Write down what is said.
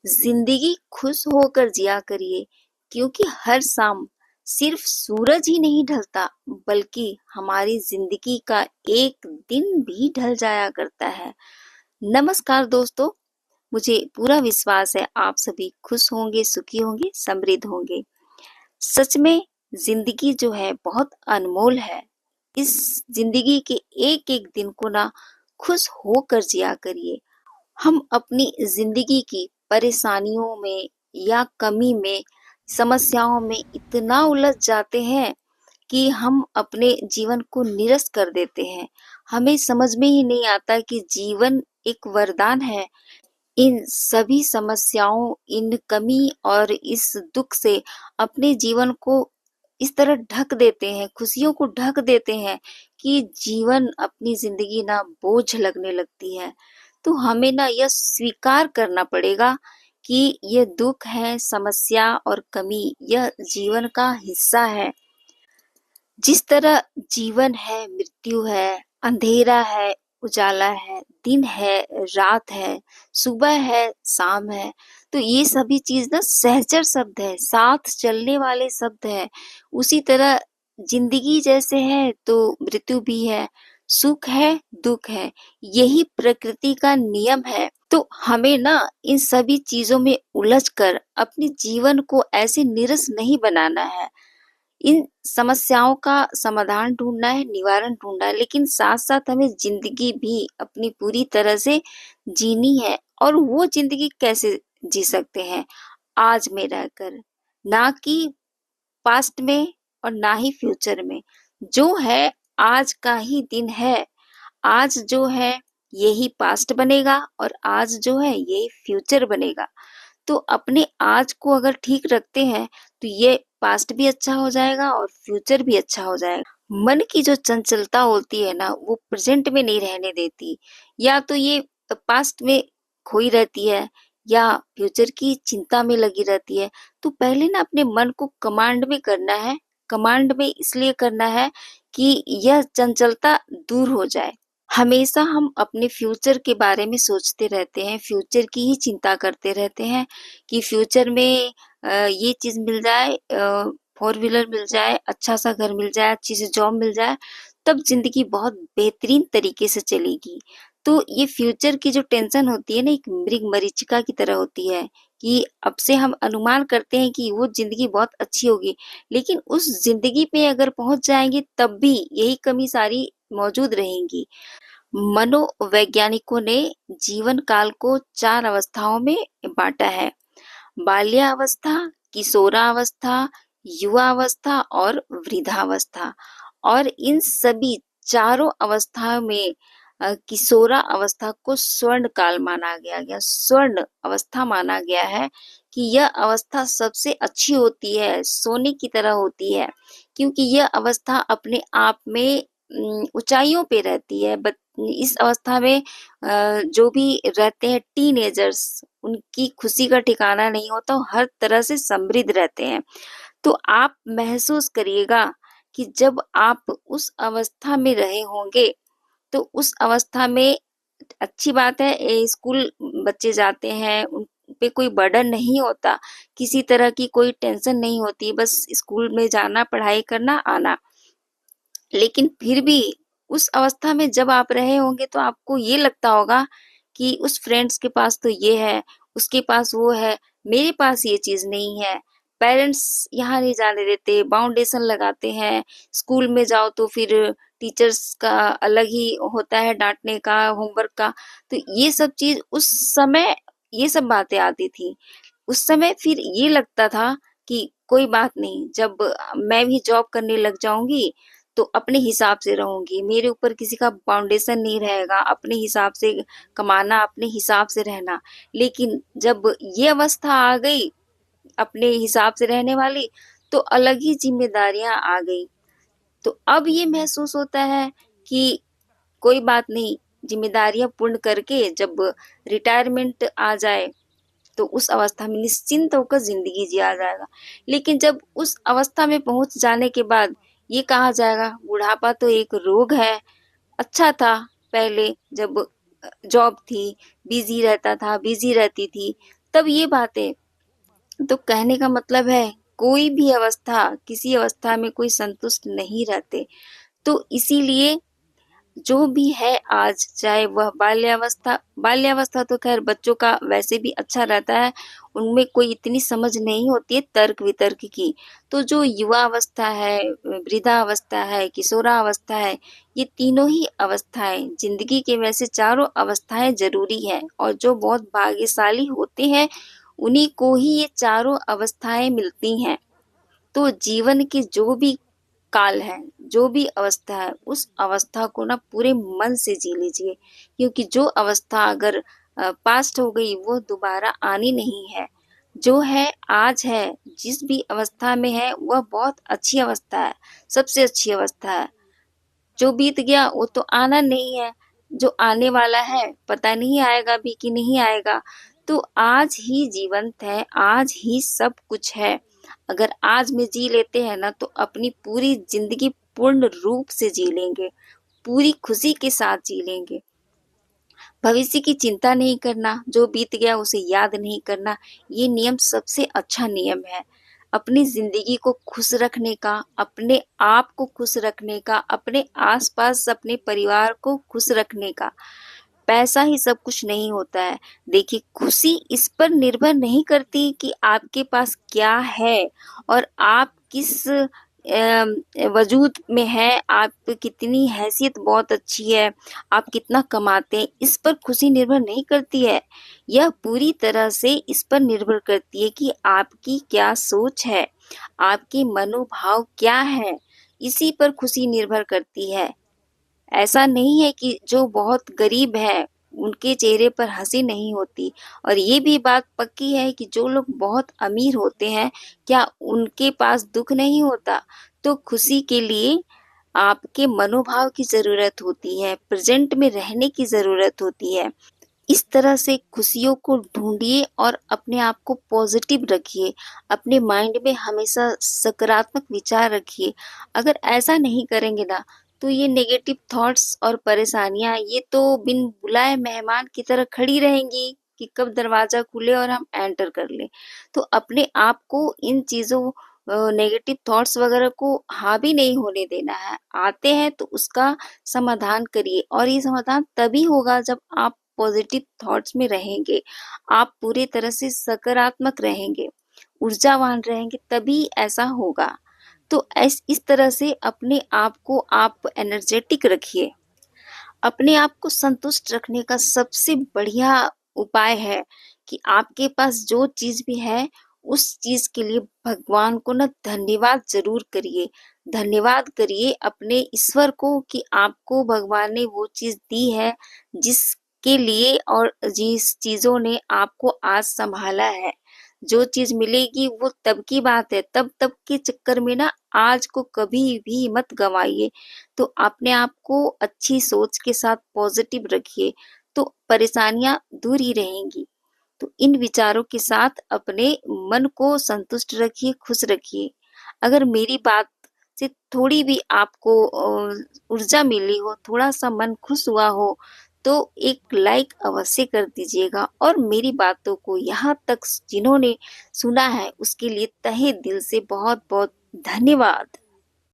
जिंदगी खुश होकर जिया करिए क्योंकि हर शाम सिर्फ सूरज ही नहीं ढलता बल्कि हमारी जिंदगी का एक दिन भी ढल जाया करता है। नमस्कार दोस्तों, मुझे पूरा विश्वास है आप सभी खुश होंगे, सुखी होंगे, समृद्ध होंगे। सच में जिंदगी जो है बहुत अनमोल है। इस जिंदगी के एक एक दिन को ना खुश होकर जिया करिए। हम अपनी जिंदगी की परेशानियों में या कमी में, समस्याओं में इतना उलझ जाते हैं कि हम अपने जीवन को निरस्त कर देते हैं। हमें समझ में ही नहीं आता कि जीवन एक वरदान है। इन सभी समस्याओं, इन कमी और इस दुख से अपने जीवन को इस तरह ढक देते हैं, खुशियों को ढक देते हैं कि जीवन, अपनी जिंदगी ना बोझ लगने लगती है। तो हमें ना यह स्वीकार करना पड़ेगा कि ये दुख है, समस्या और कमी यह जीवन का हिस्सा है। जिस तरह जीवन है, मृत्यु है, अंधेरा है, उजाला है, दिन है, रात है, सुबह है, शाम है, तो ये सभी चीज ना सहचर शब्द है, साथ चलने वाले शब्द है। उसी तरह जिंदगी जैसे है तो मृत्यु भी है, सुख है, दुख है, यही प्रकृति का नियम है। तो हमें ना इन सभी चीजों में उलझकर अपने जीवन को ऐसे नीरस नहीं बनाना है। इन समस्याओं का समाधान ढूंढना है, निवारण ढूंढना है, लेकिन साथ साथ हमें जिंदगी भी अपनी पूरी तरह से जीनी है। और वो जिंदगी कैसे जी सकते हैं? आज में रहकर, ना कि पास्ट में और ना ही फ्यूचर में। जो है आज का ही दिन है। आज जो है यही पास्ट बनेगा और आज जो है यही फ्यूचर बनेगा। तो अपने आज को अगर ठीक रखते हैं तो ये पास्ट भी अच्छा हो जाएगा और फ्यूचर भी अच्छा हो जाएगा। मन की जो चंचलता होती है ना, वो प्रेजेंट में नहीं रहने देती। या तो ये पास्ट में खोई रहती है या फ्यूचर की चिंता में लगी रहती है। तो पहले ना अपने मन को कमांड में करना है। कमांड में इसलिए करना है कि यह चंचलता दूर हो जाए। हमेशा हम अपने फ्यूचर के बारे में सोचते रहते हैं, फ्यूचर की ही चिंता करते रहते हैं कि फ्यूचर में ये चीज मिल जाए, फोर व्हीलर मिल जाए, अच्छा सा घर मिल जाए, अच्छी सी जॉब मिल जाए, तब जिंदगी बहुत बेहतरीन तरीके से चलेगी। तो ये फ्यूचर की जो टेंशन होती है ना, एक मृग मरीचिका की तरह होती है कि अब से हम अनुमान करते हैं कि वो जिंदगी बहुत अच्छी होगी, लेकिन उस जिंदगी पे अगर पहुंच जाएंगे तब भी यही कमी सारी मौजूद रहेंगी। मनोवैज्ञानिकों ने जीवन काल को 4 अवस्थाओं में बांटा है: बाल्यावस्था, किशोरावस्था, युवावस्था और वृद्धावस्था। और इन सभी चारों अवस्थाओं में किशोरा अवस्था को स्वर्ण काल माना गया स्वर्ण अवस्था माना गया है कि यह अवस्था सबसे अच्छी होती है, सोने की तरह होती है, क्योंकि यह अवस्था अपने आप में ऊंचाइयों पे रहती है। इस अवस्था में जो भी रहते हैं टीनेजर्स, उनकी खुशी का ठिकाना नहीं होता, वो हर तरह से समृद्ध रहते हैं। तो आप महसूस करिएगा कि जब आप उस अवस्था में रहे होंगे तो उस अवस्था में अच्छी बात है, स्कूल बच्चे जाते हैं, उन पे कोई बर्डन नहीं होता, किसी तरह की कोई टेंशन नहीं होती, बस स्कूल में जाना, पढ़ाई करना, आना। लेकिन फिर भी उस अवस्था में जब आप रहे होंगे तो आपको ये लगता होगा कि उस फ्रेंड्स के पास तो ये है, उसके पास वो है, मेरे पास ये चीज नहीं है। पेरेंट्स यहाँ नहीं जाने देते, बाउंडेशन लगाते हैं। स्कूल में जाओ तो फिर टीचर्स का अलग ही होता है, डांटने का, होमवर्क का। तो ये सब चीज उस समय, ये सब बातें आती थी उस समय। फिर ये लगता था कि कोई बात नहीं, जब मैं भी जॉब करने लग जाऊंगी तो अपने हिसाब से रहूंगी, मेरे ऊपर किसी का बाउंडेशन नहीं रहेगा, अपने हिसाब से कमाना, अपने हिसाब से रहना। लेकिन जब ये अवस्था आ गई अपने हिसाब से रहने वाली, तो अलग ही जिम्मेदारियां आ गई। तो अब ये महसूस होता है कि कोई बात नहीं, जिम्मेदारियां पूर्ण करके जब रिटायरमेंट आ जाए तो उस अवस्था में निश्चिंत होकर जिंदगी जिया जाएगा। लेकिन जब उस अवस्था में पहुंच जाने के बाद ये कहा जाएगा बुढ़ापा तो एक रोग है। अच्छा था पहले जब जॉब थी, बिजी रहता था, बिजी रहती थी, तब ये बातें तो कहने का मतलब है कोई भी अवस्था, किसी अवस्था में कोई संतुष्ट नहीं रहते। तो इसीलिए जो भी है आज, चाहे वह बाल्यावस्था तो खैर बच्चों का वैसे भी अच्छा रहता है, उनमें कोई इतनी समझ नहीं होती है तर्क वितर्क की। तो जो युवा अवस्था है, वृद्धावस्था है, किशोरावस्था है, ये तीनों ही अवस्थाएं जिंदगी के, वैसे चारों अवस्थाएं जरूरी है, और जो बहुत भाग्यशाली होते हैं उन्हीं को ही ये चारों अवस्थाएं मिलती हैं। तो जीवन की जो भी काल है, जो भी अवस्था है, उस अवस्था को ना पूरे मन से जी लीजिए, क्योंकि जो अवस्था अगर पास्ट हो गई वो दोबारा आनी नहीं है। जो है आज है, जिस भी अवस्था में है वह बहुत अच्छी अवस्था है, सबसे अच्छी अवस्था है। जो बीत गया वो तो आना नहीं है, जो आने वाला है पता नहीं आएगा भी कि नहीं आएगा। तो आज ही जीवंत है, आज ही सब कुछ है। अगर आज में जी लेते हैं ना, तो अपनी पूरी जिंदगी पूर्ण रूप से जी लेंगे, पूरी खुशी के साथ जी लेंगे। भविष्य की चिंता नहीं करना, जो बीत गया उसे याद नहीं करना, ये नियम सबसे अच्छा नियम है। अपनी जिंदगी को खुश रखने का, अपने आप को खुश रखने का, अपने आसपास अपने परिवार को खुश रखने का। पैसा ही सब कुछ नहीं होता है। देखिए, खुशी इस पर निर्भर नहीं करती कि आपके पास क्या है और आप किस वजूद में है, आप कितनी हैसियत बहुत अच्छी है, आप कितना कमाते हैं, इस पर खुशी निर्भर नहीं करती है। यह पूरी तरह से इस पर निर्भर करती है कि आपकी क्या सोच है, आपके मनोभाव क्या है, इसी पर खुशी निर्भर करती है। ऐसा नहीं है कि जो बहुत गरीब है उनके चेहरे पर हंसी नहीं होती, और ये भी बात पक्की है कि जो लोग बहुत अमीर होते हैं, क्या उनके पास दुख नहीं होता? तो खुशी के लिए आपके मनोभाव की जरूरत होती है, प्रेजेंट में रहने की जरूरत होती है। इस तरह से खुशियों को ढूंढिए और अपने आप को पॉजिटिव रखिए, अपने माइंड में हमेशा सकारात्मक विचार रखिए। अगर ऐसा नहीं करेंगे ना, तो ये नेगेटिव थॉट्स और परेशानियां ये तो बिन बुलाए मेहमान की तरह खड़ी रहेंगी कि कब दरवाजा खुले और हम एंटर कर लें। तो अपने आप को इन चीजों, नेगेटिव थॉट्स वगैरह को हावी नहीं होने देना है। आते हैं तो उसका समाधान करिए, और ये समाधान तभी होगा जब आप पॉजिटिव थॉट्स में रहेंगे, आप पूरी तरह से सकारात्मक रहेंगे, ऊर्जावान रहेंगे, तभी ऐसा होगा। तो इस तरह से अपने आप को आप एनर्जेटिक रखिए। अपने आप को संतुष्ट रखने का सबसे बढ़िया उपाय है कि आपके पास जो चीज भी है उस चीज के लिए भगवान को ना धन्यवाद जरूर करिए। धन्यवाद करिए अपने ईश्वर को कि आपको भगवान ने वो चीज दी है जिसके लिए, और जिस चीजों ने आपको आज संभाला है। जो चीज मिलेगी वो तब की बात है, तब तब के चक्कर में ना आज को कभी भी मत गवाइए। तो अपने आप को अच्छी सोच के साथ पॉजिटिव रखिए, तो परेशानियां दूर ही रहेंगी। तो इन विचारों के साथ अपने मन को संतुष्ट रखिए, खुश रखिए। अगर मेरी बात से थोड़ी भी आपको ऊर्जा मिली हो, थोड़ा सा मन खुश हुआ हो, तो एक लाइक अवश्य कर दीजिएगा, और मेरी बातों को यहाँ तक जिन्होंने सुना है उसके लिए तहे दिल से बहुत बहुत धन्यवाद।